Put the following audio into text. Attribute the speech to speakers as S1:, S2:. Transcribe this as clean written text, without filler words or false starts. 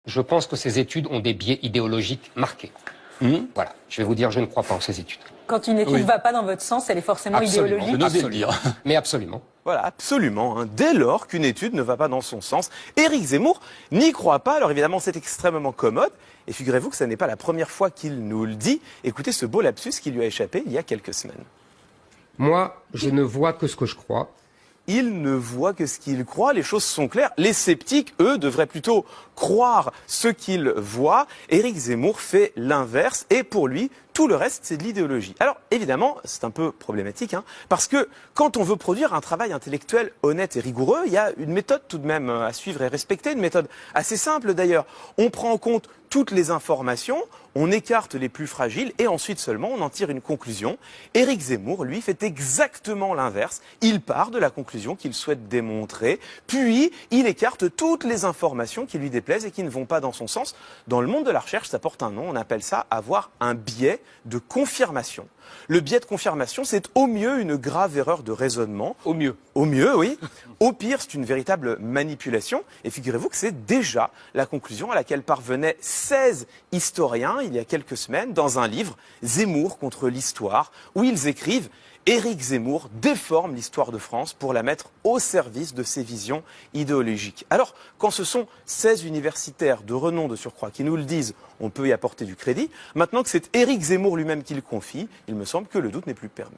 S1: Je pense que ces études ont des biais idéologiques marqués. Voilà, je vais vous dire, je ne crois pas en ces études.
S2: Quand une étude ne va pas dans votre sens, elle est forcément idéologique.
S3: Je n'osais le dire.
S1: Mais absolument.
S4: Voilà, absolument. Dès lors qu'une étude ne va pas dans son sens, Éric Zemmour n'y croit pas. Alors évidemment, c'est extrêmement commode. Et figurez-vous que ce n'est pas la première fois qu'il nous le dit. Écoutez ce beau lapsus qui lui a échappé il y a quelques semaines.
S1: Moi, je ne vois que ce que je crois.
S4: Il ne voit que ce qu'il croit, les choses sont claires. Les sceptiques, eux, devraient plutôt croire ce qu'ils voient. Éric Zemmour fait l'inverse et pour lui, tout le reste, c'est de l'idéologie. Alors, évidemment, c'est un peu problématique, parce que quand on veut produire un travail intellectuel honnête et rigoureux, il y a une méthode tout de même à suivre et respecter, une méthode assez simple d'ailleurs. On prend en compte toutes les informations, on écarte les plus fragiles et ensuite seulement on en tire une conclusion. Éric Zemmour, lui, fait exactement l'inverse. Il part de la conclusion qu'il souhaite démontrer, puis il écarte toutes les informations qui lui déplaisent et qui ne vont pas dans son sens. Dans le monde de la recherche, ça porte un nom, on appelle ça avoir un biais de confirmation. Le biais de confirmation, c'est au mieux une grave erreur de raisonnement.
S1: Au mieux.
S4: Au mieux, oui. Au pire, c'est une véritable manipulation. Et figurez-vous que c'est déjà la conclusion à laquelle parvenaient 16 historiens il y a quelques semaines dans un livre, Zemmour contre l'histoire, où ils écrivent Éric Zemmour déforme l'histoire de France pour la mettre au service de ses visions idéologiques. Alors, quand ce sont 16 universitaires de renom de surcroît qui nous le disent, on peut y apporter du crédit. Maintenant que c'est Éric Zemmour lui-même qui le confie, il me semble que le doute n'est plus permis.